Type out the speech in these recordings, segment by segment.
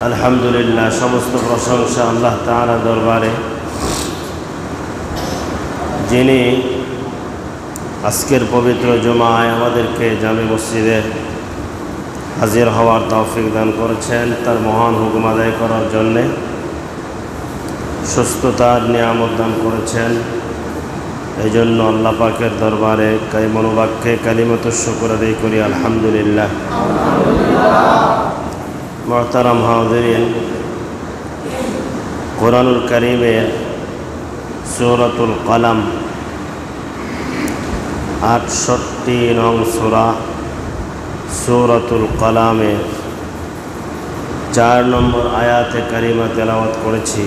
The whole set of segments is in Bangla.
আলহামদুলিল্লাহ, সমস্ত প্রশংসা আল্লাহ তাআলা দরবারে, যিনি আজকের পবিত্র জুমায় আমাদেরকে জামে মসজিদে হাজির হওয়ার তৌফিক দান করেছেন। তার মহান হুকুম আদায় করার জন্যে সুস্থতার নিয়ামত দান করেছেন। এই জন্য আল্লাহ পাকের দরবারে মনোবাক্যে কালিমাতুশ শুকর আদায় করি, আলহামদুলিল্লাহ। মুহতারাম হাজিরিন, কুরআনুল কারীমের সূরাতুল কলম ৬৮ নং সূরা সূরাতুল কলমের ৪ নম্বর আয়াতে কারিমা তেলাওয়াত করেছি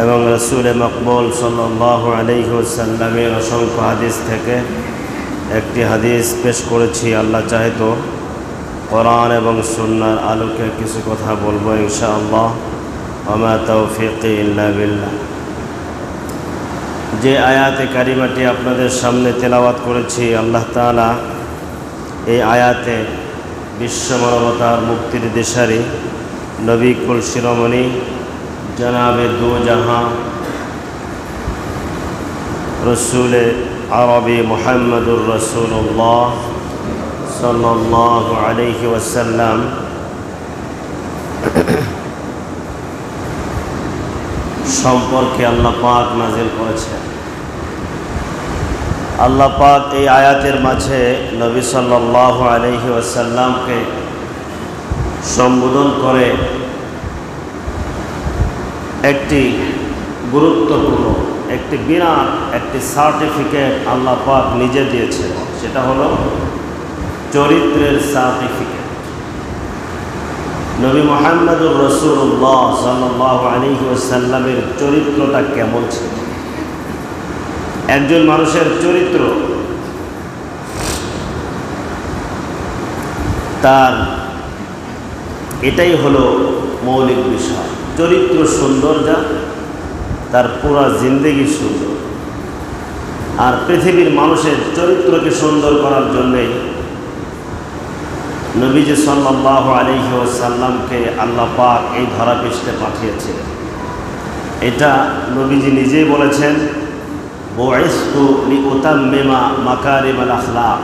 এবং রাসূল মকবুল সাল্লাল্লাহু আলাইহি ওয়াসাল্লামের অসংখ্য হাদিস থেকে একটি হাদিস পেশ করেছি। আল্লাহ চাহে তো কোরআন এবং সুন্নাহর আলোকে কিছু কথা বলবো ইনশাআল্লাহ। ওয়া তাওফীকি ইল্লা বিল্লাহ। যে আয়াতে কারিমাটি আপনাদের সামনে তেলাওয়াত করেছি, আল্লাহ তাআলা এই আয়াতে বিশ্ব মানবতার মুক্তির দিশারি নবী কুল শিরোমণি জনাবে দু জাহান রসুলে আরবি মুহাম্মদুর রাসূলুল্লাহ সাল্লাল্লাহু আলাইহি ওয়াসাল্লাম সম্পর্কে আল্লাহ পাক নাজিল করেছেন। আল্লাহ পাক এই আয়াতের মাঝে নবী সাল্লাল্লাহু আলাইহি ওয়াসাল্লামকে সম্বোধন করে একটি গুরুত্বপূর্ণ বিরাট একটি সার্টিফিকেট আল্লাহ পাক নিজে দিয়েছেন। সেটা হলো চরিত্রের সার্টিফিকেট। নবী মুহাম্মদুর রাসূলুল্লাহ সাল্লাল্লাহু আলাইহি ওয়াসাল্লামের চরিত্রটা কেমন ছিল? একজন মানুষের চরিত্র তার এটাই হলো মৌলিক বিষয়। চরিত্র সুন্দর যা, তার পুরা জিন্দেগি সুন্দর। আর পৃথিবীর মানুষের চরিত্রকে সুন্দর করার জন্যেই নবীজি সাল্লাল্লাহু আলাইহি ওয়াসাল্লামকে আল্লাহ পাক এই ধরাপৃষ্ঠে পাঠিয়েছিলেন। এটা নবীজি নিজেই বলেছেন, বুইসতু লিউতাম্মিমা মাকারিমাল আখলাক।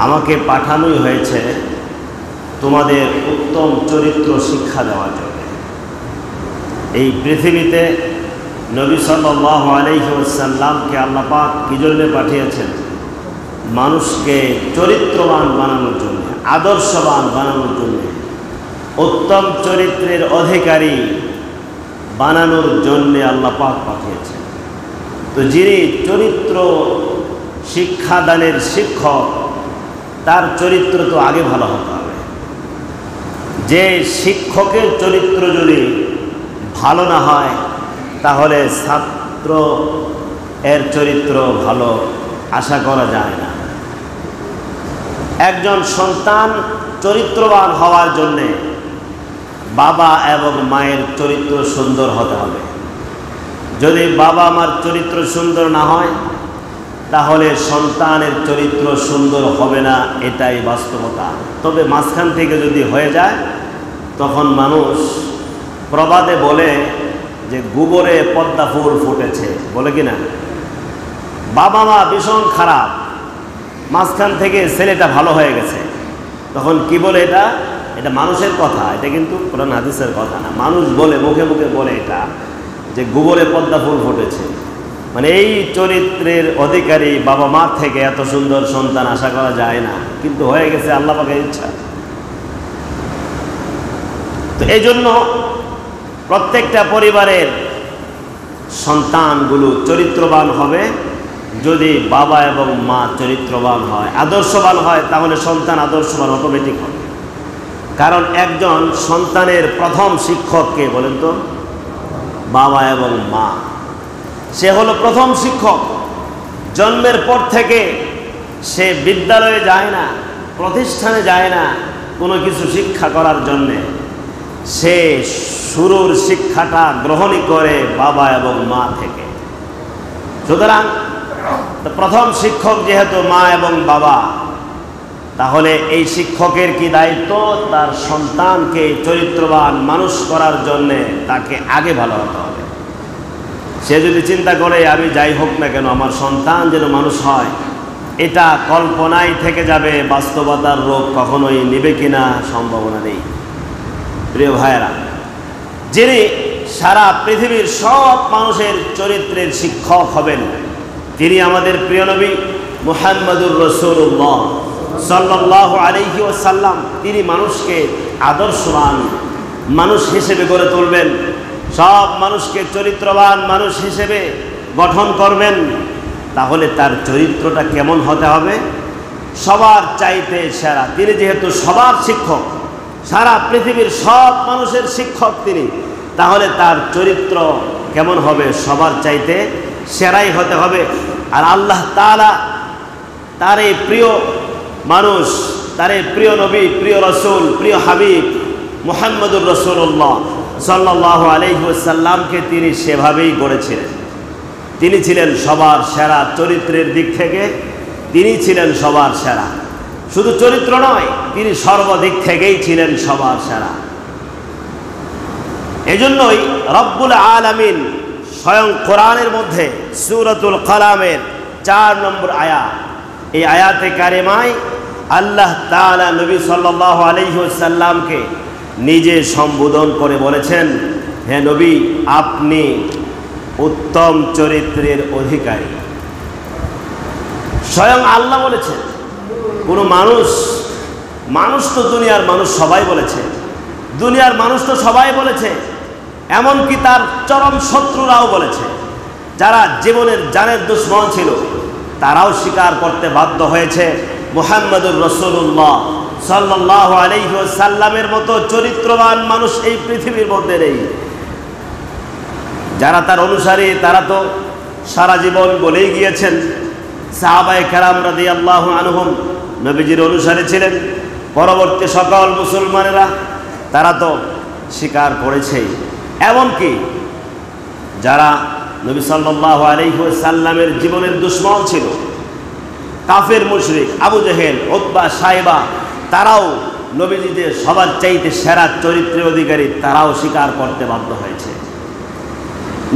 আমাকে পাঠানোই হয়েছে তোমাদের উত্তম চরিত্র শিক্ষা দেওয়ার জন্য। এই পৃথিবীতে নবী সাল্লাল্লাহু আলাইহি ওয়াসাল্লামকে আল্লাহ পাক কী জন্য পাঠিয়েছেন? মানুষকে চরিত্রবান বানানোর জন্য, আদর্শবান বানানোর জন্য, উত্তম চরিত্রের অধিকারী বানানোর জন্য আল্লাহ পাক পাঠিয়েছেন। তো যিনি চরিত্র শিক্ষাদানের শিক্ষক, তার চরিত্র তো আগে ভালো হতে হবে। যে শিক্ষকের চরিত্র যদি ভালো না হয়, তাহলে ছাত্র এর চরিত্র ভালো আশা করা যায় না। একজন সন্তান চরিত্রবান হওয়ার জন্যে বাবা এবং মায়ের চরিত্র সুন্দর হতে হবে। যদি বাবা মার চরিত্র সুন্দর না হয়, তাহলে সন্তানের চরিত্র সুন্দর হবে না, এটাই বাস্তবতা। তবে মাঝখান থেকে যদি হয়ে যায়, তখন মানুষ প্রবাদে বলে যে গোবরে পদ্মা ফুল ফুটেছে, বলে কি না? বাবা মা ভীষণ খারাপ, মাঝখান থেকে ছেলেটা ভালো হয়ে গেছে, তখন কি বলে? এটা মানুষের কথা, এটা কিন্তু কোরআন হাদিসের কথা না। মানুষ বলে, মুখে মুখে বলে এটা, যে গোবরে পদ্মা ফুল ফুটেছে। মানে এই চরিত্রের অধিকারী বাবা মার থেকে এত সুন্দর সন্তান আশা করা যায় না, কিন্তু হয়ে গেছে আল্লাহ পাকের ইচ্ছা। তো এই জন্য প্রত্যেকটা পরিবারের সন্তানগুলো চরিত্রবান হবে। যদি বাবা এবং মা চরিত্রবান হয়, আদর্শবান হয়, তাহলে সন্তান আদর্শবান অটোমেটিক হবে। কারণ একজন সন্তানের প্রথম শিক্ষক কে বলেন তো? বাবা এবং মা। সে হলো প্রথম শিক্ষক। জন্মের পর থেকে সে বিদ্যালয়ে যায় না, প্রতিষ্ঠানে যায় না কোনো কিছু শিক্ষা করার জন্যে। সে শুরুর শিক্ষাটা গ্রহণই করে বাবা এবং মা থেকে। সুতরাং প্রথম শিক্ষক যেহেতু মা এবং বাবা, তাহলে এই শিক্ষকের কি দায়িত্ব? তার সন্তানকে চরিত্রবান মানুষ করার জন্যে তাকে আগে ভালো হতে হবে। সে যদি চিন্তা করে আমি যাই হোক না কেন আমার সন্তান যেন মানুষ হয়, এটা কল্পনাই থেকে যাবে, বাস্তবতার রূপ কখনোই নেবে কিনা সম্ভাবনা নেই। প্রিয় ভাইয়েরা, যিনি সারা পৃথিবীর সব মানুষের চরিত্রের শিক্ষক হবেন তিনি আমাদের প্রিয় নবী মুহাম্মদুর রাসূলুল্লাহ সাল্লাল্লাহু আলাইহি ওয়াসাল্লাম। তিনি মানুষকে আদর্শবান মানুষ হিসেবে গড়ে তুলবেন, সব মানুষকে চরিত্রবান মানুষ হিসেবে গঠন করবেন। তাহলে তার চরিত্রটা কেমন হতে হবে? সবার চাইতে সেরা। তিনি যেহেতু সবার শিক্ষক, সারা পৃথিবীর সব মানুষের শিক্ষক তিনি, তাহলে তার চরিত্র কেমন হবে? সবার চাইতে সেরাই হতে হবে। আর আল্লাহ তাআলা তার এই প্রিয় মানুষ, তার এই প্রিয় নবী, প্রিয় রাসূল, প্রিয় হাবিব মুহাম্মদুর রাসূলুল্লাহ সাল্লাল্লাহু আলাইহি ওয়াসাল্লামকে তিনি সেভাবেই গড়েছিলেন। তিনি ছিলেন সবার সেরা চরিত্রের দিক থেকে, তিনি ছিলেন সবার সেরা। শুধু চরিত্র নয়, তিনি সর্বদিক থেকেই ছিলেন সবার সেরা। এজন্যই রব্বুল আলামিন স্বয়ং কোরআনের মধ্যে সূরাতুল কালামের 4 নম্বর আয়াত, এই আয়াতে কারিমায় আল্লাহ তাআলা নবী সাল্লাল্লাহু আলাইহি ওয়াসাল্লামকে নিজে সম্বোধন করে বলেছেন, হে নবী আপনি উত্তম চরিত্রের অধিকারী। স্বয়ং আল্লাহ বলেছেন। কোনো মানুষ তো দুনিয়ার মানুষ সবাই বলেছে, দুনিয়ার মানুষ তো সবাই বলেছে, এমনকি তার চরম শত্রুরাও বলেছে, যারা জীবনের জানের দুশমন ছিল তারাও স্বীকার করতে বাধ্য হয়েছে মুহাম্মদুর রাসূলুল্লাহ সাল্লাল্লাহু আলাইহি ওয়াসাল্লামের মতো চরিত্রবান মানুষ এই পৃথিবীর মধ্যে নেই। যারা তার অনুসারী তারা তো সারা জীবন বলেই গিয়েছেন। সাহাবায়ে কেরাম রাদিয়াল্লাহু আনহুম নবীজির অনুসারী ছিলেন। পরবর্তী সকল মুসলমানেরা তারা তো স্বীকার করেছেই। এমনকি যারা নবী সাল্লাল্লাহু আলাইহি ওয়াসাল্লামের জীবনের দুশমন ছিল, কাফের মুশরিক আবু জেহেল, উতবা, সাইবা, তারাও নবীজিদের সবার চাইতে সেরা চরিত্রের অধিকারী, তারাও স্বীকার করতে বাধ্য হয়েছে।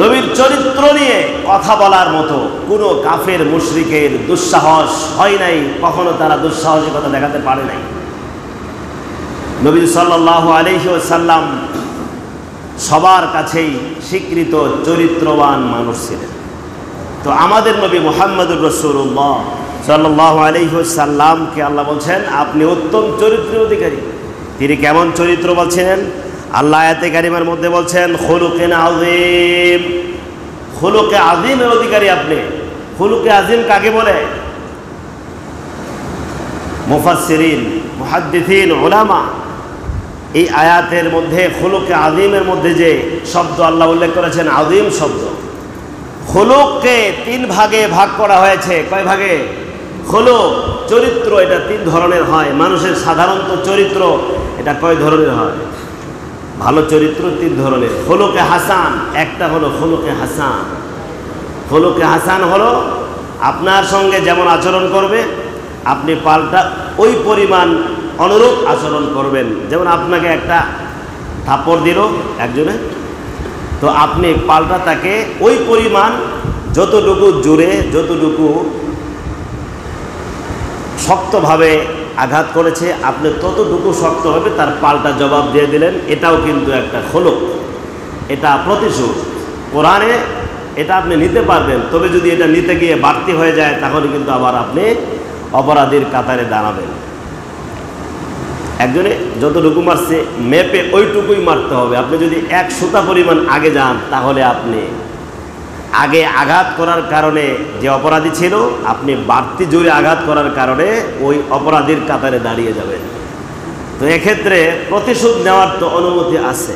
নবীর চরিত্র নিয়ে কথা বলার মতো কোনো কাফের মুশরিকের দুঃসাহস হয় নাই, কখনো তারা দুঃসাহসিকতা দেখাতে পারে নাই। নবী সাল্লাল্লাহু আলাইহি ওয়াসাল্লাম সবার কাছেই স্বীকৃত চরিত্রবান মানুষ ছিলেন। তো আমাদের নবী মুহাম্মদুর রাসূলুল্লাহ সাল্লাল্লাহু আলাইহি ওয়াসাল্লামকে আল্লাহ বলছেন আপনি উত্তম চরিত্রের অধিকারী। তিনি কেমন চরিত্র বলছেন? আল্লাহ আয়াতে কারিমার মধ্যে বলছেন খুলুকিন আযীম। খুলুকে আযীমের অধিকারী আপনি। খুলুকে আযীম কাকে বলে? মুফাসসিরিন, মুহাদ্দিসিন, উলামা এই আয়াতের মধ্যে খুলুকে আযীমের মধ্যে যে শব্দ আল্লাহ উল্লেখ করেছেন, আযীম শব্দ, খুলুককে 3 ভাগে ভাগ করা হয়েছে। কয় ভাগে? খুলুক চরিত্র এটা 3 ধরনের হয়। মানুষের সাধারণত চরিত্র এটা কয় ধরনের হয়? ভালো চরিত্র 3 ধরনের। খুলুকে হাসান একটা হলো খুলুকে হাসান। খুলুকে হাসান হলো আপনার সঙ্গে যেমন আচরণ করবে আপনি পাল্টা ওই পরিমাণ অনুরূপ আচরণ করবেন। যেমন আপনাকে একটা থাপ্পড় দিল একজনে, তো আপনি পাল্টা তাকে ওই পরিমাণ যতটুকু জোরে, যতটুকু শক্তভাবে আঘাত করেছে আপনি ততটুকু শক্তভাবে তার পাল্টা জবাব দিয়ে দিলেন। এটাও কিন্তু একটা খুলুক, এটা প্রতিশোধ। কোরআনে এটা আপনি নিতে পারবেন, তবে যদি এটা নিতে গিয়ে বাড়তি হয়ে যায় তাহলে কিন্তু আবার আপনি অপরাধীর কাতারে দাঁড়াবেন। একজনে যতটুকু মারছে মেপে ওইটুকুই মারতে হবে। আপনি যদি 1 সুতা পরিমাণ আগে যান তাহলে আপনি আগে আঘাত করার কারণে যে অপরাধী ছিল আপনি বাড়তি জোরে আঘাত করার কারণে ওই অপরাধীর কাতারে দাঁড়িয়ে যাবেন। তো এক্ষেত্রে প্রতিশোধ নেওয়ার তো অনুমতি আছে,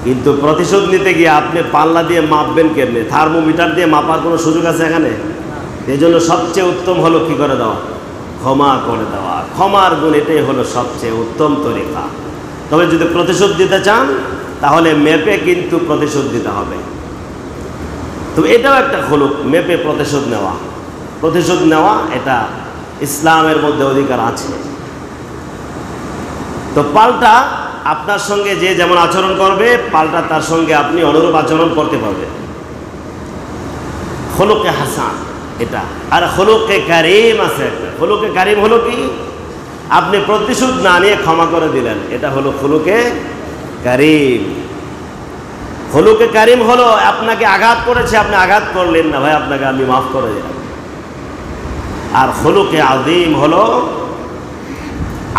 কিন্তু প্রতিশোধ নিতে গিয়ে আপনি পাল্লা দিয়ে মাপবেন কেমনে? থার্মোমিটার দিয়ে মাপার কোনো সুযোগ আছে এখানে? এই জন্য সবচেয়ে উত্তম হলো কি করে দেওয়া? ক্ষমা করে দেওয়া। ক্ষমার গুণ এটাই হলো সবচেয়ে উত্তম তরিকা। তবে যদি প্রতিশোধ দিতে চান তাহলে মেপে কিন্তু প্রতিশোধ দিতে হবে। তো এটাও একটা হলুক, মেপে প্রতিশোধ নেওয়া। প্রতিশোধ নেওয়া এটা ইসলামের মধ্যে অধিকার আছে। তো পাল্টা আপনার সঙ্গে যে যেমন আচরণ করবে, পাল্টা তার সঙ্গে আপনি অনুরূপ আচরণ করতে পারবেন। খুলুকে হাসান এটা। আর খুলুকে কারিম আছে একটা। খুলুকে কারিম হলো কি? আপনি প্রতিশোধ না নিয়ে ক্ষমা করে দিলেন, এটা হলো খুলুকে কারিম। খুলুকে কারিম হলো আপনাকে আঘাত করেছে, আপনি আঘাত করলেন না, ভাই আপনাকে আমি মাফ করে দিলাম। আর খুলুকে আযীম হলো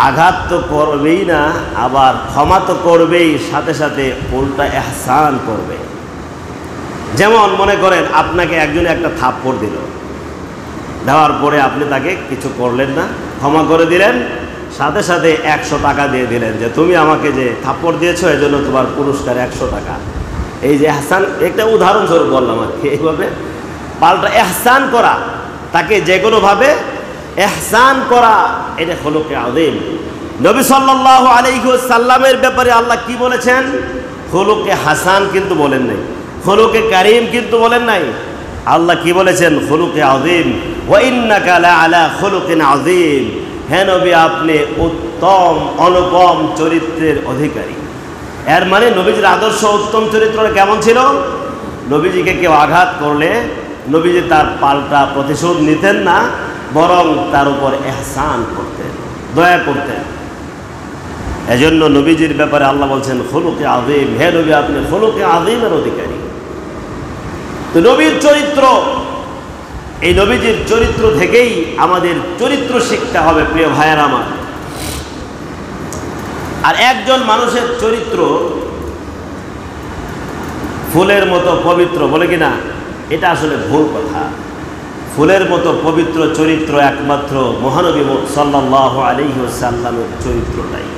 আঘাত তো করবেই না, আবার ক্ষমা তো করবেই, সাথে সাথে উল্টা ইহসান করবে। যেমন মনে করেন আপনাকে একজনে একটা থাপ্পড় দিল, দেওয়ার পরে আপনি তাকে কিছু করলেন না, ক্ষমা করে দিলেন, সাথে সাথে 100 টাকা দিয়ে দিলেন যে তুমি আমাকে যে থাপ্পড় দিয়েছো এই জন্য তোমার পুরস্কার 100 টাকা। এই যে ইহসান, একটা উদাহরণস্বরূপ বললাম আর কি। এইভাবে পাল্টা ইহসান করা, তাকে যে কোনোভাবে ইহসান করা, এটা খুলুকে আযীম। নবী সাল্লাল্লাহু আলাইহি ওয়াসাল্লামের ব্যাপারে আল্লাহ কি বলেছেন? খুলুকে হাসান কিন্তু বলেন নাই, খুলুকে কারিম কিন্তু বলেন নাই। আল্লাহ কি বলেছেন? খুলুকে আযীম। ওয়া ইন্নাকা লাআলা খুলুকিন আযীম। হে নবী, আপনি উত্তম অনুপম চরিত্রের অধিকারী। এর মানে নবীজির আদর্শ উত্তম চরিত্রটা কেমন ছিল? নবীজিকে কেউ আঘাত করলে নবীজি তার পাল্টা প্রতিশোধ নিতেন না, বরং তার উপর ইহসান করতেন, দয়া করতেন। এজন্য নবীজির ব্যাপারে আল্লাহ বলছেন খুলুকে আযীম। হে নবী, আপনি খুলুকে আযীমের অধিকারী। তো নবীর চরিত্র, এই নবীজির চরিত্র থেকেই আমাদের চরিত্র শিখতে হবে প্রিয় ভাইয়েরা আমার। আর একজন মানুষের চরিত্র ফুলের মতো পবিত্র বলে কিনা, এটা আসলে ভুল কথা। ফুলের মতো পবিত্র চরিত্র একমাত্র মহানবী সাল্লাল্লাহু আলাইহি ওয়াসাল্লামের চরিত্রটাই।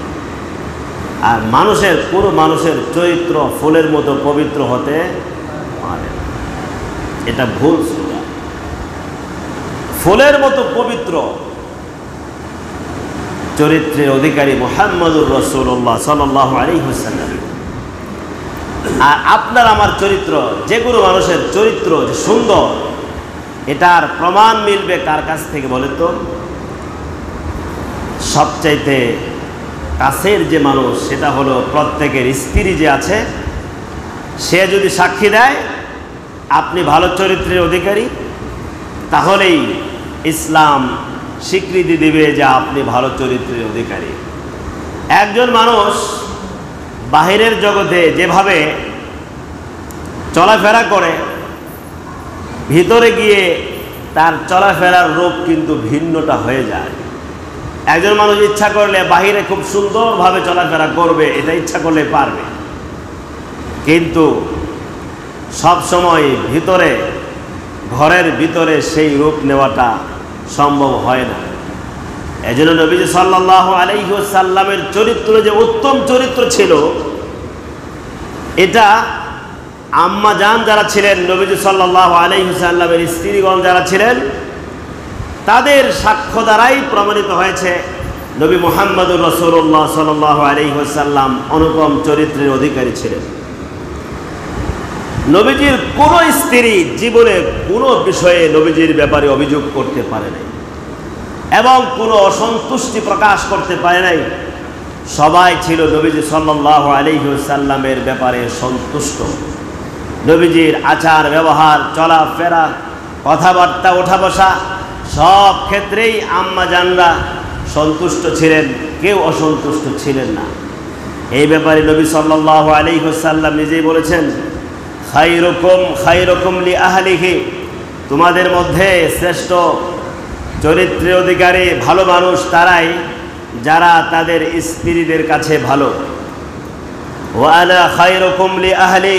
আর মানুষের, পুরো মানুষের চরিত্র ফুলের মতো পবিত্র হতে পারে না, এটা ভুল ছিল। ফুলের মতো পবিত্র চরিত্রের অধিকারী মুহাম্মদুর রাসূলুল্লাহ সাল্লাল্লাহু আলাইহি ওয়াসাল্লাম। আর আপনার আমার চরিত্র, যে কোনো মানুষের চরিত্র যে সুন্দর, এটার প্রমাণ মিলবে কার কাছ থেকে বলেন তো? সবচাইতে কাছের যে মানুষ, সেটা হলো প্রত্যেকের স্ত্রী যে আছে, সে যদি সাক্ষী দেয় আপনি ভালো চরিত্রের অধিকারী, তাহলেই ইসলাম স্বীকৃতি দিবে যে আপনি ভালো চরিত্রের অধিকারী। একজন মানুষ বাহিরের জগতে যেভাবে চলাফেরা করে, ভিতরে গিয়ে তার চলাফেরার রূপ কিন্তু ভিন্নটা হয়ে যায়। একজন মানুষ ইচ্ছা করলে বাহিরে খুব সুন্দরভাবে চলাফেরা করবে, এটা ইচ্ছা করলে পারবে, কিন্তু সব সময় ভিতরে, ঘরের ভিতরে সেই রূপ নেওয়াটা সম্ভব হয় না। এজন্য নবীজি সাল্লাল্লাহু আলাইহি ওয়াসাল্লামের চরিত্র যে উত্তম চরিত্র ছিল, এটা আম্মা জান যারা ছিলেন, নবীজি সাল্লাল্লাহু আলাইহি ওয়াসাল্লামের স্ত্রীগণ যারা ছিলেন, তাদের সাক্ষ্য দ্বারাই প্রমাণিত হয়েছে নবী মুহাম্মদুর রাসূলুল্লাহ সাল্লাল্লাহু আলাইহি ওয়াসাল্লাম অনুপম চরিত্রের অধিকারী ছিলেন। নবীজির কোনো স্ত্রী জীবনে কোনো বিষয়ে নবীজির ব্যাপারে অভিযোগ করতে পারে নাই এবং কোনো অসন্তুষ্টি প্রকাশ করতে পারে নাই। সবাই ছিল নবীজি সাল্লাল্লাহু আলাইহি ওয়াসাল্লামের ব্যাপারে সন্তুষ্ট। নবীজির আচার ব্যবহার, চলাফেরা, কথাবার্তা, ওঠা বসা, সব ক্ষেত্রেই আম্মা জানরা সন্তুষ্ট ছিলেন, কেউ অসন্তুষ্ট ছিলেন না। এই ব্যাপারে নবী সাল্লাল্লাহু আলাইহি ওয়াসাল্লাম নিজেই বলেছেন, খায়রুকুম খায়রুকুম লি আহলিহি, তোমাদের মধ্যে শ্রেষ্ঠ চরিত্রের অধিকারী ভালো মানুষ তারাই যারা তাদের স্ত্রীদের কাছে ভালো। ওয়া আনা খায়রুকুম লি আহলি,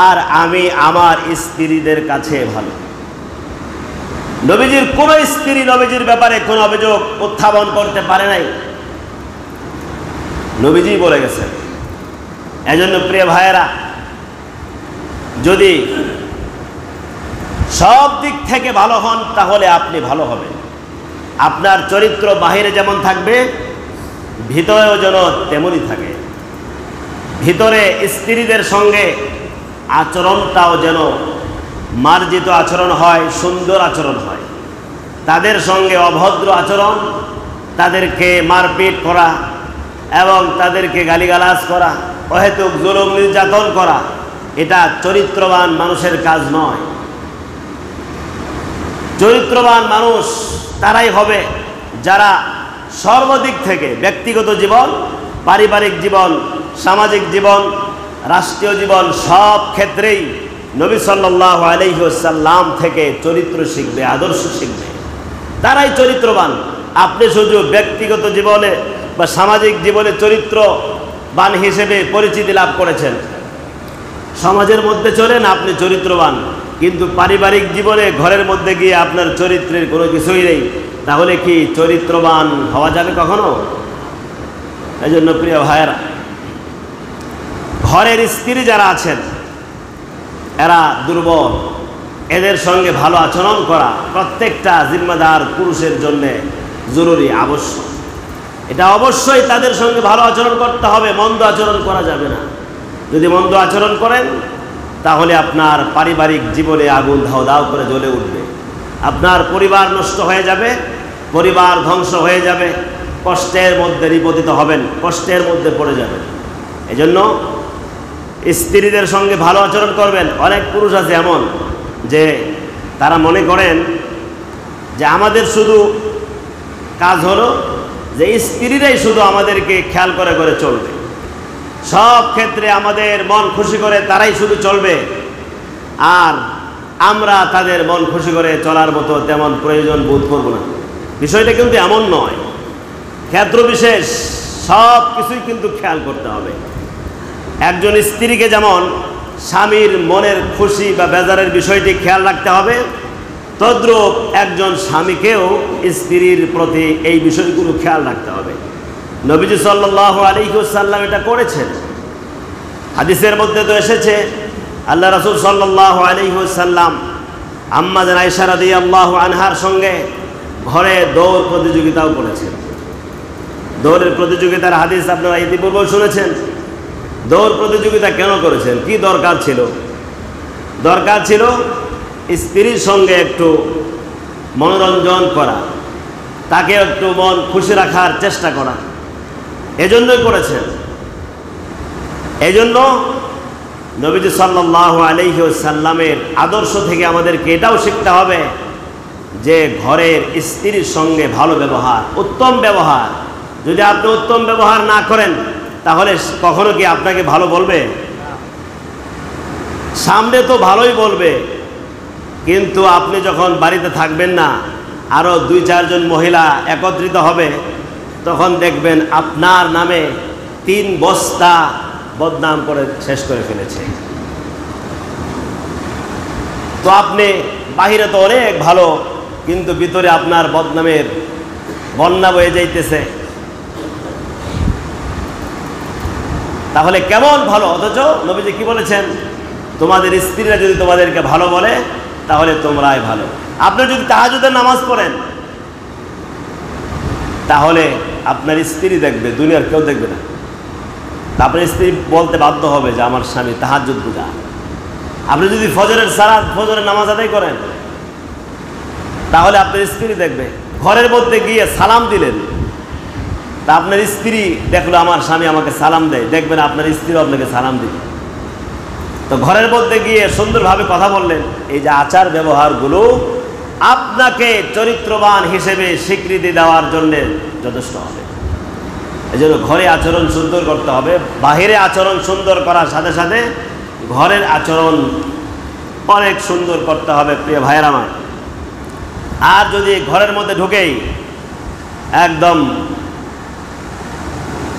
আর আমি আমার স্ত্রীদের কাছে ভালো। নবীজির কোন স্ত্রী নবীজির ব্যাপারে কোন অভিযোগ উত্থাপন করতে পারে নাই, নবীজি বলে গেছেন। এজন্য প্রিয় ভাইয়েরা, যদি সব দিক থেকে ভালো হন তাহলে আপনি ভালো হবেন। আপনার চরিত্র বাহিরে যেমন থাকবে, ভিতরেও যেন তেমনই থাকে। ভিতরে স্ত্রীদের সঙ্গে আচরণটাও যেন মার্জিত আচরণ হয়, সুন্দর আচরণ হয়। তাদের সঙ্গে অভদ্র আচরণ, তাদেরকে মারপিট করা এবং তাদেরকে গালিগালাজ করা, অহেতুক জুলুম নির্যাতন করা, এটা চরিত্রবান মানুষের কাজ নয়। চরিত্রবান মানুষ তারাই হবে যারা সর্বদিক থেকে ব্যক্তিগত জীবন, পারিবারিক জীবন, সামাজিক জীবন, রাষ্ট্রীয় জীবন সব ক্ষেত্রেই নবী সাল্লাল্লাহু আলাইহি ওয়াসাল্লাম থেকে চরিত্র শিখবে, আদর্শ শিখবে। তারাই চরিত্রবান। আপনি শুধু ব্যক্তিগত জীবনে বা সামাজিক জীবনে চরিত্রবান হিসেবে পরিচিতি লাভ করেছেন, সমাজের মধ্যে চলেন আপনি চরিত্রবান, কিন্তু পারিবারিক জীবনে ঘরের মধ্যে গিয়ে আপনার চরিত্রের কোনো কিছুই নেই, তাহলে কি চরিত্রবান হওয়া যাবে কখনো? এই জন্য প্রিয় ভাইয়েরা, ঘরের স্ত্রী যারা আছেন এরা দুর্বল, এদের সঙ্গে ভালো আচরণ করা প্রত্যেকটা জিম্মাদার পুরুষের জন্য জরুরি, আবশ্যক। এটা অবশ্যই তাদের সঙ্গে ভালো আচরণ করতে হবে, মন্দ আচরণ করা যাবে না। যদি মন্দ আচরণ করেন তাহলে আপনার পারিবারিক জীবনে আগুন ধাও ধাও করে জ্বলে উঠবে, আপনার পরিবার নষ্ট হয়ে যাবে, পরিবার ধ্বংস হয়ে যাবে, কষ্টের মধ্যে নিপতিত হবেন, কষ্টের মধ্যে পড়ে যাবেন। এজন্য স্ত্রীদের সঙ্গে ভালো আচরণ করবেন। অনেক পুরুষ আছে এমন যে তারা মনে করেন যে আমাদের শুধু কাজ হলো যে স্ত্রীরাই শুধু আমাদেরকে খেয়াল করে করে চলবে, সব ক্ষেত্রে আমাদের মন খুশি করে তারাই শুধু চলবে, আর আমরা তাদের মন খুশি করে চলার মতো তেমন প্রয়োজন বোধ করব না। বিষয়টা কিন্তু এমন নয়, ক্ষেত্র বিশেষ সব কিছুই কিন্তু খেয়াল করতে হবে। একজন স্ত্রীকে যেমন স্বামীর মনের খুশি বা বেজারের বিষয়টি খেয়াল রাখতে হবে, তদ্রূপ একজন স্বামীকেও স্ত্রীর প্রতি এই বিষয়গুলো খেয়াল রাখতে হবে। নবীজি সাল্লাল্লাহু আলাইহি ওয়াসাল্লাম এটা করেছেন। হাদিসের মধ্যে তো এসেছে আল্লাহ রাসূল সাল্লাল্লাহু আলাইহি ওয়াসাল্লাম আম্মা জান আয়েশা রাদিয়াল্লাহু আনহার সঙ্গে ঘরে দৌড় প্রতিযোগিতাও করেছেন। দৌড়ের প্রতিযোগিতার হাদিস আপনারা ইতিপূর্বে শুনেছেন। দৌড় প্রতিযোগিতা কেন করেছেন? কি দরকার ছিল? দরকার ছিল স্ত্রীর সঙ্গে একটু মনোরঞ্জন করা, তাকে একটু মন খুশি রাখার চেষ্টা করা, এজন্যই করেছেন। এজন্য নবীজি সাল্লাল্লাহু আলাইহি ওয়াসাল্লামের আদর্শ থেকে আমাদেরকে এটাও শিখতে হবে যে ঘরের স্ত্রীর সঙ্গে ভালো ব্যবহার, উত্তম ব্যবহার। যদি আপনি উত্তম ব্যবহার না করেন তাহলে কখনো কি আপনাকে ভালো বলবে? সামনে তো ভালোই বলবে, কিন্তু আপনি যখন বাড়িতে থাকবেন না, আরও 2-4 জন মহিলা একত্রিত হবে, তখন দেখবেন আপনার নামে 3 বস্তা বদনাম করে শেষ করে ফেলেছে। তো আপনি বাহিরে তো অনেক ভালো, কিন্তু ভিতরে আপনার বদনামের বন্যা বয়ে যাইতেছে। তাহলে কেমন ভালো? অথচ নবীজি কি বলেছেন? তোমাদের স্ত্রীরা যদি তোমাদেরকে ভালো বলে তাহলে তোমরাই ভালো। আপনি যদি তাহাজ্জুদের নামাজ পড়েন তাহলে আপনার স্ত্রী দেখবে, দুনিয়ার কেউ দেখবে না। আপনার স্ত্রী বলতে বাধ্য হবে যে আমার স্বামী তাহাজ্জুদ পূজা। আপনি যদি ফজরের নামাজ আদায় করেন তাহলে আপনার স্ত্রী দেখবে। ঘরের মধ্যে গিয়ে সালাম দিলেন, তা আপনার স্ত্রী দেখলো আমার স্বামী আমাকে সালাম দেয়, দেখবেন আপনার স্ত্রীও আপনাকে সালাম দিবে। তো ঘরের মধ্যে গিয়ে সুন্দরভাবে কথা বললেন। এই যে আচার ব্যবহারগুলো আপনাকে চরিত্রবান হিসেবে স্বীকৃতি দেওয়ার জন্য যথেষ্ট হবে। এই জন্য ঘরে আচরণ সুন্দর করতে হবে। বাহিরে আচরণ সুন্দর করার সাথে সাথে ঘরের আচরণ অনেক সুন্দর করতে হবে প্রিয় ভাইয়েরা আমার। আর যদি ঘরের মধ্যে ঢুকেই একদম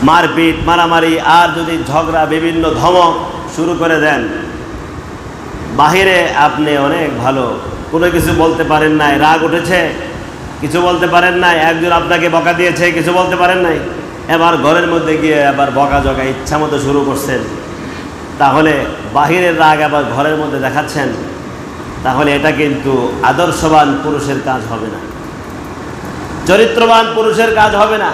মারপিট, মারামারি, আর যদি ঝগড়া, বিভিন্ন ধমক শুরু করে দেন, বাহিরে আপনি অনেক ভালো, কোনো কিছু বলতে পারেন নাই, রাগ উঠেছে কিছু বলতে পারেন নাই, একজন আপনাকে বকা দিয়েছে কিছু বলতে পারেন নাই, এবার ঘরের মধ্যে গিয়ে আবার বকা জগা ইচ্ছা মতো শুরু করছেন, তাহলে বাহিরের রাগ আবার ঘরের মধ্যে দেখাচ্ছেন, তাহলে এটা কিন্তু আদর্শবান পুরুষের কাজ হবে না, চরিত্রবান পুরুষের কাজ হবে না।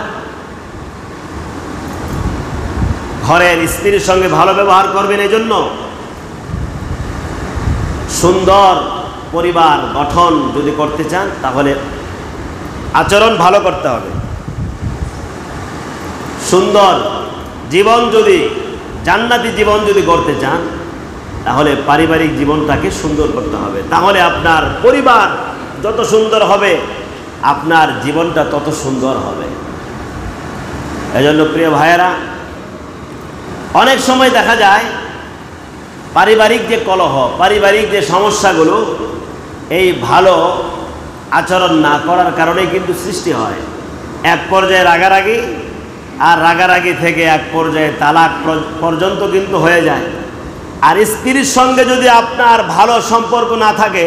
ঘরের স্ত্রীর সঙ্গে ভালো ব্যবহার করবেন। এই জন্য সুন্দর পরিবার গঠন যদি করতে চান তাহলে আচরণ ভালো করতে হবে। সুন্দর জীবন যদি, জান্নাতি জীবন যদি করতে চান, তাহলে পারিবারিক জীবনটাকে সুন্দর করতে হবে। তাহলে আপনার পরিবার যত সুন্দর হবে, আপনার জীবনটা তত সুন্দর হবে। এজন্য প্রিয় ভাইয়েরা, অনেক সময় দেখা যায় পারিবারিক যে কলহ, পারিবারিক যে সমস্যাগুলো, এই ভালো আচরণ না করার কারণেই কিন্তু সৃষ্টি হয়। এক পর্যায়ে রাগারাগি, আর রাগারাগি থেকে এক পর্যায়ে তালাক পর্যন্ত কিন্তু হয়ে যায়। আর স্ত্রীর সঙ্গে যদি আপনার ভালো সম্পর্ক না থাকে,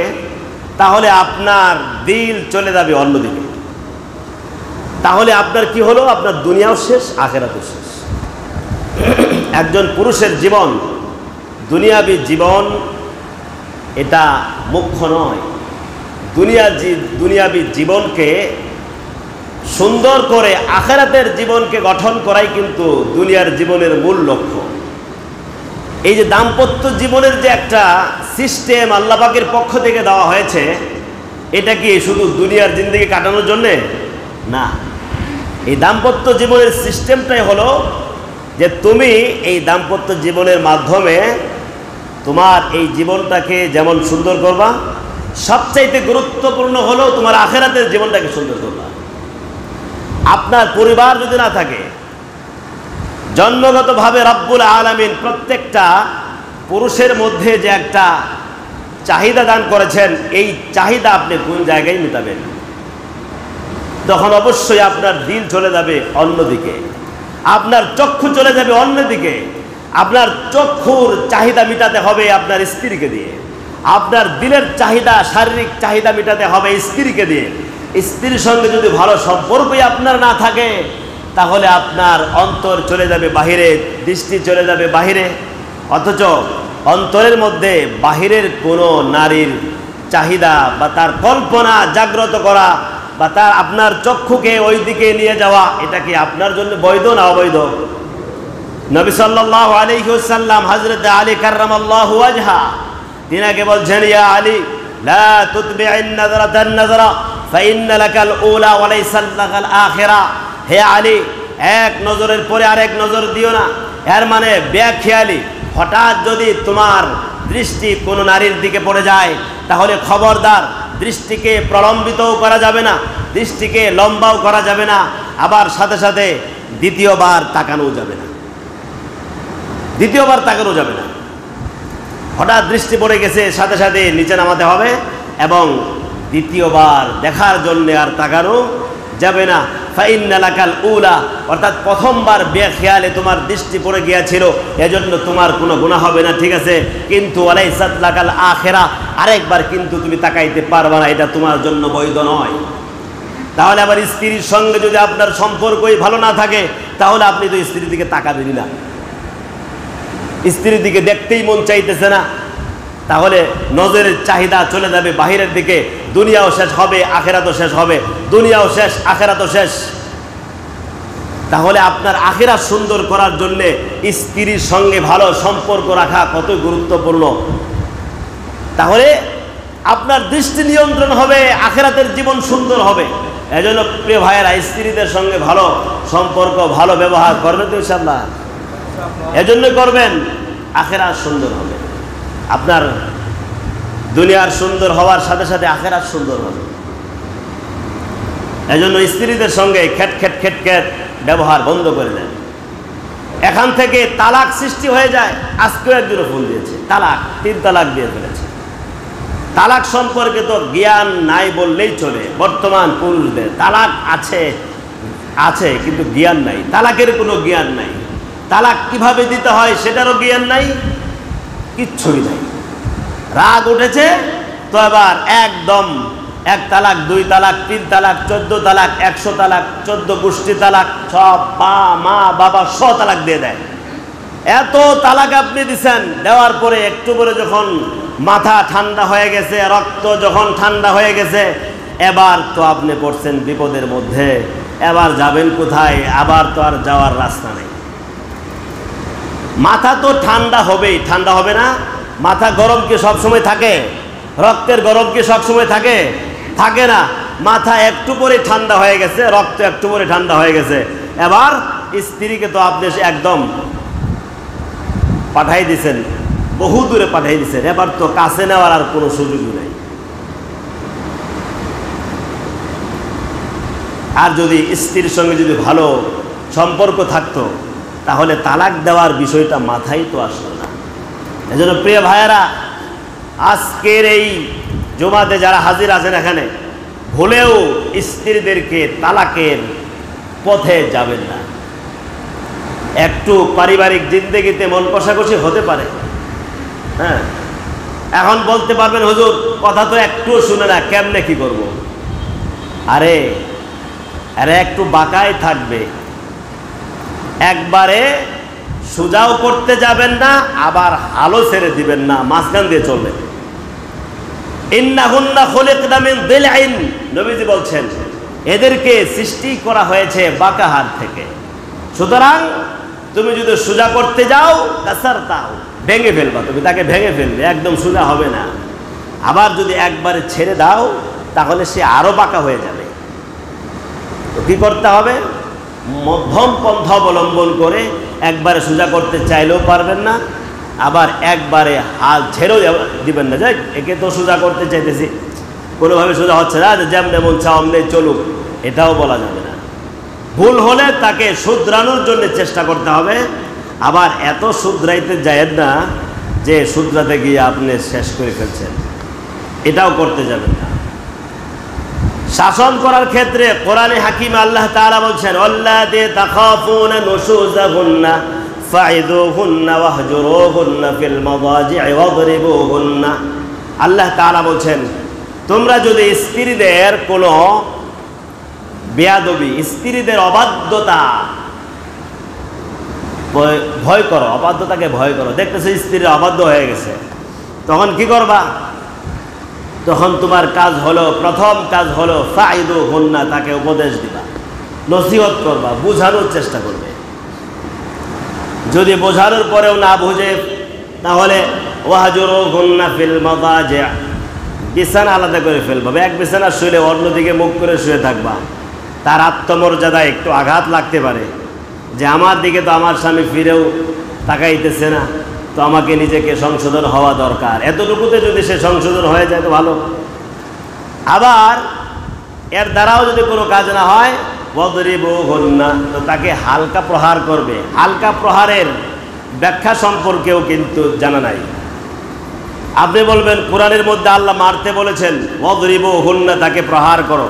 তাহলে আপনার দিল চলে যাবে অন্যদিকে। তাহলে আপনার কি হলো? আপনার দুনিয়াও শেষ, আখিরাতও শেষ। একজন পুরুষের জীবন, দুনিয়াবী জীবন, এটা মুখ্য নয়। দুনিয়াবী জীবনকে সুন্দর করে আখিরাতের জীবনকে গঠন করাই কিন্তু দুনিয়ার জীবনের মূল লক্ষ্য। এই যে দাম্পত্য জীবনের যে একটা সিস্টেম আল্লাহ পাকের পক্ষ থেকে দেওয়া হয়েছে, এটা কি শুধু দুনিয়ার জিন্দেগি কাটানোর জন্যে না। এই দাম্পত্য জীবনের সিস্টেমটাই হলো যে তুমি এই দাম্পত্য জীবনের মাধ্যমে তোমার এই জীবনটাকে যেমন সুন্দর করবা, সবচাইতে গুরুত্বপূর্ণ হলো তোমার আখিরাতের জীবনটাকে সুন্দর করবা। আপনার পরিবার যদি না থাকে, জন্মগতভাবে রব্বুল আলামিন প্রত্যেকটা পুরুষের মধ্যে যে একটা চাহিদা দান করেছেন, এই চাহিদা আপনি কোন জায়গায় মেটাবেন? তখন অবশ্যই আপনার দিল চলে যাবে অন্যদিকে, আপনার চক্ষু চলে যাবে অন্যদিকে। আপনার চক্ষুর চাহিদা মেটাতে হবে আপনার স্ত্রীকে দিয়ে, আপনার দিলের চাহিদা, শারীরিক চাহিদা মেটাতে হবে স্ত্রীকে দিয়ে। স্ত্রীর সঙ্গে যদি ভালো সম্পর্কই আপনার না থাকে, তাহলে আপনার অন্তর চলে যাবে বাহিরে, দৃষ্টি চলে যাবে বাহিরে। অথচ অন্তরের মধ্যে বাহিরের কোনো নারীর চাহিদা বা তার কল্পনা জাগ্রত করা বা তার আপনার চক্ষুকে ওই দিকে নিয়ে যাওয়া, এটা কি আপনার জন্য বৈধ না অবৈধ? নবী সাল্লাল্লাহু আলাইহি ওয়াসাল্লাম হযরত আলী কাররামাল্লাহু ওয়াজহা, তিনাকে বলছেন, ইয়া আলী লা তুতবি'ন নাযরাতান নাযরা ফাইন্না লাকাল উলা ওয়া লাইসা লাকাল আখিরা। হে আলী, এক নজরের পরে আরেক নজর দিও না। এর মানে বেখেয়ালি, হঠাৎ যদি তোমার দৃষ্টি কোনো নারীর দিকে পড়ে যায়, তাহলে খবরদার, দৃষ্টিকে প্রলম্বিতও করা যাবে না, দৃষ্টিকে লম্বাও করা যাবে না, আবার সাথে সাথে দ্বিতীয়বার তাকানো যাবে না, দ্বিতীয়বার তাকানো যাবে না। হঠাৎ দৃষ্টি পড়ে গেছে, সাথে সাথে নিচে নামাতে হবে এবং দ্বিতীয়বার দেখার জন্য আর তাকানো যাবে না। ফাইন্না লাকাল উলা, অর্থাৎ প্রথমবার বেখেয়ালে তোমার দৃষ্টি পড়ে গিয়েছিল, এজন্য তোমার কোনো গুনাহ হবে না, ঠিক আছে, কিন্তু ওয়ালাইসাত লাকাল আখিরা, আরেকবার কিন্তু তুমি তাকাইতে পারবে না, এটা তোমার জন্য বৈধ নয়। তাহলে আবার স্ত্রীর সঙ্গে যদি আপনার সম্পর্কই ভালো না থাকে, তাহলে আপনি তো স্ত্রীর দিকে তাকাবেনই না, স্ত্রীর দিকে দেখতেই মন চাইতেছে না, তাহলে নজরের চাহিদা চলে যাবে বাহিরের দিকে। দুনিয়াও শেষ হবে, আখিরাতও শেষ হবে, দুনিয়াও শেষ, আখিরাতও শেষ। তাহলে আপনার আখিরাত সুন্দর করার জন্য স্ত্রীর সঙ্গে ভালো সম্পর্ক রাখা কত গুরুত্বপূর্ণ। তাহলে আপনার দৃষ্টি নিয়ন্ত্রণ হবে, আখিরাতের জীবন সুন্দর হবে। এজন্য প্রিয় ভাইয়েরা, স্ত্রীদের সঙ্গে ভালো সম্পর্ক, ভালো ব্যবহার করবেন তো ইনশাআল্লাহ, এজন্যই করবেন, আখিরাত সুন্দর হবে। আপনার দুনিয়ার সুন্দর হওয়ার সাথে সাথে আখিরাত সুন্দর হবে। এজন্য স্ত্রীদের সঙ্গে খেট খেট খেট খেট ব্যবহার বন্ধ করে দেন। এখান থেকে তালাক সৃষ্টি হয়ে যায়। আজকেও একজনও ফোন দিয়েছে, তালাক, 3 তালাক দিয়ে ফেলেছে। তালাক সম্পর্কে তো জ্ঞান নাই বললেই চলে। বর্তমান পুরুষদের তালাক আছে আছে কিন্তু জ্ঞান নাই, তালাকের কোনো জ্ঞান নাই, তালাক কিভাবে দিতে হয় সেটারও জ্ঞান নাই, কিচ্ছুই নাই। রাগ উঠেছে তো এবার একদম 1 তালাক, 2 তালাক, 3 তালাক, 14 তালাক, 100 তালাক, 14 গোষ্ঠী তালাক, সব মা বাবা সব তালাক দিয়ে দেয়। এত তালাক আপনি দিচ্ছেন, দেওয়ার পরে একটু পরে যখন মাথা ঠান্ডা হয়ে গেছে, রক্ত যখন ঠান্ডা হয়ে গেছে, এবার তো আপনি পড়ছেন বিপদের মধ্যে। এবার যাবেন কোথায়? আবার তো আর যাওয়ার রাস্তা নেই। মাথা তো ঠান্ডা হবেই, ঠান্ডা হবে না? মাথা গরম কি সব সময় থাকে? রক্তের গরম কি সব সময় থাকে? থাকে না। মাথা একটু পরে ঠান্ডা হয়ে গেছে, রক্ত একটু পরে ঠান্ডা হয়ে গেছে, এবার স্ত্রীকে তো আপনি একদম পাঠাই দিছেন, বহু দূরে পাঠাই দিছেন, এবার তো কাছে নেওয়ার আর কোনো সুযোগই নাই। আর যদি স্ত্রীর সঙ্গে যদি ভালো সম্পর্ক থাকতো তাহলে তালাক দেওয়ার বিষয়টা মাথায় তো আসলো না। এজন্য প্রিয় ভাইয়েরা, আজকের এই জুমাতে যারা হাজির আছেন এখানে, ভুলেও স্ত্রীদেরকে তালাকের পথে যাবেন না। একটু পারিবারিক জিন্দেগিতে মন কষাকষি হতে পারে, হ্যাঁ। এখন বলতে পারবেন হুজুর কথা তো একটুও শুনে না, কেমনে কি করব? আরে একটু বাঁকাই থাকবে, একবারে সোজাও করতে যাবেন না, আবার হালও ছেড়ে দিবেন না, মাঝখান দিয়ে চলবেন। ইন্নাহুন্না খুলিকনা মিন দিলইন, নবীজি বলছেন এদেরকে সৃষ্টি করা হয়েছে বাঁকা হাত থেকে। সুতরাং তুমি যদি সোজা করতে যাও কাসারতাও, ভেঙে ফেলবা, তুমি তাকে ভেঙে ফেলবে, একদম সোজা হবে না। আবার যদি একবারে ছেড়ে দাও তাহলে সে আরো বাঁকা হয়ে যাবে। তো কি করতে হবে? মধ্যম পন্থা অবলম্বন করে একবারে সোজা করতে চাইলেও পারবেন না, আবার একবারে হাল ছেড়েও দিবেন না, যাই একে তো সোজা করতে চাইতেছি, কোনোভাবে সোজা হচ্ছে না, যেমন মন চা অমনে চলুক, এটাও বলা যাবে না। ভুল হলে তাকে শুধরানোর জন্য চেষ্টা করতে হবে। আবার এত শুধরাইতে যায়েন না যে শুধরাতে গিয়ে আপনি শেষ করে ফেলছেন, এটাও করতে যাবেন না। শাসন করার ক্ষেত্রে কোরআনে হাকিম আল্লাহ তাআলা বলছেন, আল্লাযী তাখাফুনা নুশুযাহুন্না ফাইযুহুন্না ওয়াহজুরুহুন্না ফিল মাদাজি'i ওয়াদরিবুহুন্না। আল্লাহ তাআলা বলছেন, তোমরা যদি স্ত্রীদের কোনো বেয়াদবি, স্ত্রীদের অবাধ্যতা ভয় করো, অবাধ্যতাকে ভয় করো, দেখতেছো স্ত্রীর অবাধ্য হয়ে গেছে, তখন কি করবা? তখন তোমার কাজ হলো, প্রথম কাজ হলো ফাইযুহুন্না, তাকে উপদেশ দিবা, নসিহত করবা, বোঝানোর চেষ্টা করবে। যদি বোঝানোর পরেও না বুঝে তাহলে ওয়াহজুরুহুন্না ফিল মাদাজি', বিছানা আলাদা করে ফেলবা, এক বিছানা শুলে অন্যদিকে মুখ করে শুয়ে থাকবা। তার আত্মমর্যাদায় একটু আঘাত লাগতে পারে যে আমার দিকে তো আমার স্বামী ফিরেও তাকাইতেছে না, তো আমাকে নিজেকে সংশোধন হওয়া দরকার। এতটুকুতে যদি সে সংশোধন হয়ে যায় তো ভালো। আবার এর দ্বারাও যদি কোনো কাজ না হয়, ওয়াদরিবুহুন্না, তো তাকে হালকা প্রহার করবে। হালকা প্রহারের ব্যাখ্যা সম্পর্কেও কিন্তু জানা নাই। আপনি বলবেন কোরআনের মধ্যে আল্লাহ মারতে বলেছেন, ওয়াদরিবুহুন্না, তাকে প্রহার করো,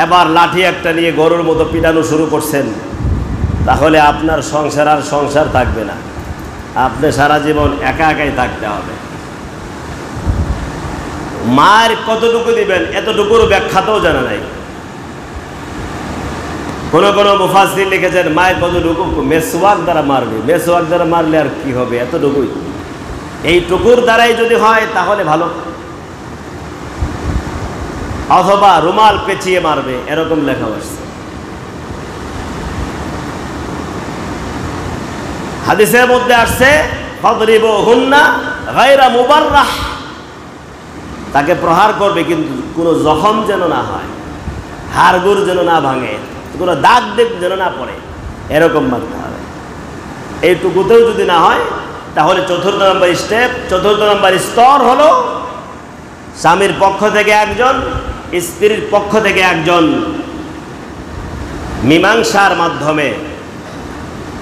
এবার লাঠি একটা নিয়ে গরুর মতো পিটানো শুরু করছেন, তাহলে আপনার সংসার আর সংসার থাকবে না, আপনি সারা জীবন একা একাই থাকতে হবে। মায়ের কতটুকু দিবেন এতটুকুর ব্যাখ্যাতেও জানা নাই। কোনো কোনো মুফাসসির লিখেছেন মায়ের কতটুকু, মেসওয়াক দ্বারা মারবে, মেসওয়াক দ্বারা মারলে আর কি হবে, এতটুকুই, এইটুকুর দ্বারাই যদি হয় তাহলে ভালো, অথবা রুমাল পেঁচিয়ে মারবে, এরকম লেখা আসছে। হাদিসের মধ্যে আসছে ফাদরিবুহুন্না গায়রা মুবাররাহ, তাকে প্রহার করবে কিন্তু কোনো জখম যেন না হয়, হাড়গোড় যেন না ভাঙে, কোনো দাগ দেখ যেন না পড়ে, এরকম মারতে হবে। এইটুকুতেও যদি না হয় তাহলে চতুর্থ নম্বর স্তর হলো স্বামীর পক্ষ থেকে একজন, স্ত্রীর পক্ষ থেকে একজন মীমাংসার মাধ্যমে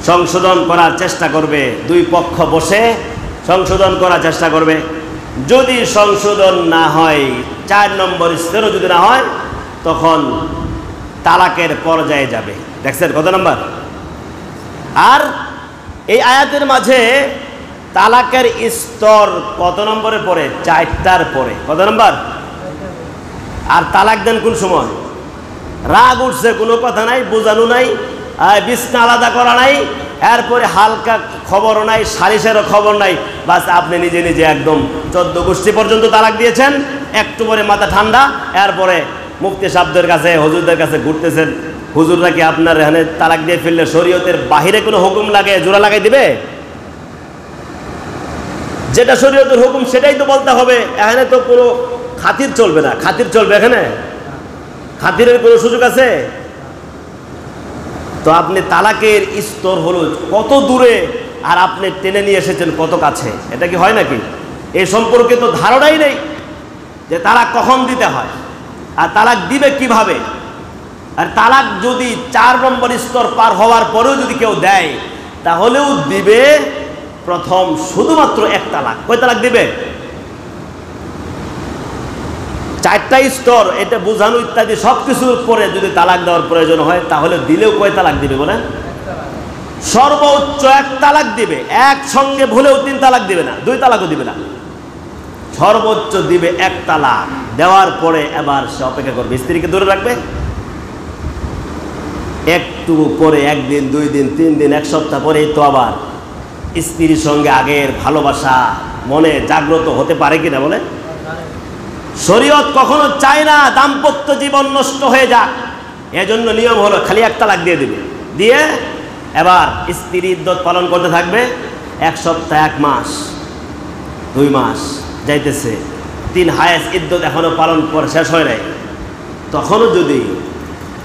সংশোধন করার চেষ্টা করবে। দুই পক্ষ বসে সংশোধন করার চেষ্টা করবে। যদি সংশোধন না হয়, 4 নম্বর স্তরও যদি না হয়, তখন তালাকের পর্যায়ে যাবে। দেখছেন কত নম্বর? আর এই আয়াতের মাঝে তালাকের স্তর কত নম্বরে পড়ে? 4টার পরে। কত নম্বর? আর তালাক দেন কোন সময়? রাগ উঠছে, কোনো কথা নাই, বোঝানো নাই, বিছনা আলাদা করা নাই, এরপরে হালকা খবরও নাই, সালিশেরও খবর নাই, বাস আপনি নিজে নিজে একদম 14 গোষ্ঠী পর্যন্ত তালাক দিয়েছেন। একটু পরে মাথা ঠান্ডা, এরপরে মুফতি সাহেবদের কাছে, হুজুরদের কাছে ঘুরতেছেন। হুজুররা কি আপনার এখানে তালাক দিয়ে ফেললে শরীয়তের বাহিরে কোনো হুকুম লাগে জোড়া লাগাই দিবে? যেটা শরীয়তের হুকুম সেটাই তো বলতে হবে। এখানে তো কোনো খাতির চলবে না। খাতির চলবে এখানে? খাতিরের কোনো সুযোগ আছে? তো আপনি তালাকের স্তর হলো কত দূরে, আর আপনি টেনে নিয়ে এসেছেন কত কাছে। এটা কি হয় নাকি? এই সম্পর্কে তো ধারণাই নেই যে তালাক কখন দিতে হয় আর তালাক দিবে কিভাবে। আর তালাক যদি 4 নম্বর স্তর পার হওয়ার পরেও যদি কেউ দেয়, তাহলেও দিবে প্রথম শুধুমাত্র 1 তালাক। কয় তালাক দিবে? 4টা স্তর, এটা বোঝানো ইত্যাদি সব কিছুর পরে যদি তালাক দেওয়ার প্রয়োজন হয়, তাহলে দিলেও কয় তালাক দিবে বলেন? সর্বোচ্চ 1 তালাক দিবে। একসঙ্গে ভুলেও 3 তালাক দিবে না, 2 তালাকও দিবে না, সর্বোচ্চ দিবে 1 তালাক। দেওয়ার পরে এবার সে অপেক্ষা করবে, স্ত্রীকে দূরে রাখবে। একটু পরে 1 দিন, 2 দিন, 3 দিন, 1 সপ্তাহ পরে তো আবার স্ত্রীর সঙ্গে আগের ভালোবাসা মনে জাগ্রত হতে পারে কিনা বলে? শরীয়ত কখনো চায় না দাম্পত্য জীবন নষ্ট হয়ে যাক। এজন্য নিয়ম হলো খালি 1 তালাক দিয়ে দিবে, দিয়ে এবার স্ত্রী ইদ্যত পালন করতে থাকবে। 1 সপ্তাহ, 1 মাস, 2 মাস যাইতেছে, 3 হায়েস্ট ইদ্যত এখনো পালন করে শেষ হয় নাই। তখনও যদি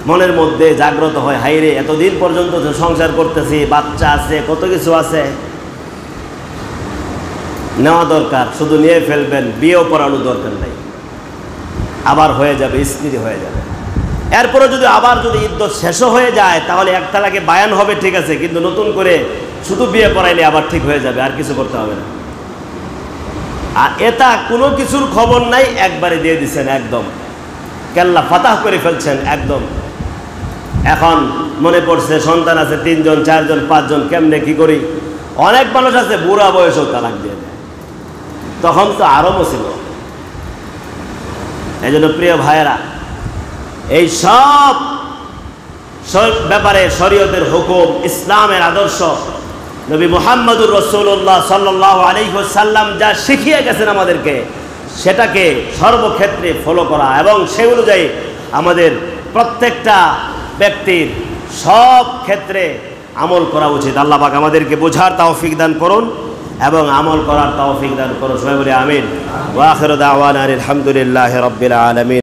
মনের মধ্যে জাগ্রত হয়, হাইরে এতদিন পর্যন্ত সংসার করতেছি, বাচ্চা আছে, কত কিছু আছে, নেওয়া দরকার, শুধু নিয়ে ফেলবেন, বিয়েও করানোর দরকার নাই, আবার হয়ে যাবে, স্ত্রী হয়ে যাবে। এরপরে যদি আবার যদি ইদ্যত শেষও হয়ে যায়, তাহলে 1 তালাকে বায়ান হবে, ঠিক আছে, কিন্তু নতুন করে শুধু বিয়ে পড়াইলে আবার ঠিক হয়ে যাবে, আর কিছু করতে হবে না। আর এটা কোনো কিছুর খবর নাই, একবারে দিয়ে দিচ্ছেন, একদম কেল্লা ফাতাহ করে ফেলছেন একদম। এখন মনে পড়ছে সন্তান আছে 3 জন, 4 জন, 5 জন, কেমনে কি করি। অনেক মানুষ আছে বুড়া বয়সেও তালাক দিয়ে দেয়, তখন তো আরো মুসিবত। এই জন্য প্রিয় ভাইয়েরা, এই সব ব্যাপারে শরীয়তের হুকুম, ইসলামের আদর্শ, নবী মুহাম্মদুর রাসূলুল্লাহ সাল্লাল্লাহু আলাইহি ওয়াসাল্লাম যা শিখিয়ে গেছেন আমাদেরকে, সেটাকে সর্বক্ষেত্রে ফলো করা এবং সেই অনুযায়ী আমাদের প্রত্যেকটা ব্যক্তির সব ক্ষেত্রে আমল করা উচিত। আল্লাহ পাক আমাদেরকে বোঝার তৌফিক দান করুন এবং আমল করার তৌফিক দান করুন। সবাই বলি আমিন। ওয়া আখিরু দাওয়ানা আলহামদুলিল্লাহি রাব্বিল আলামিন।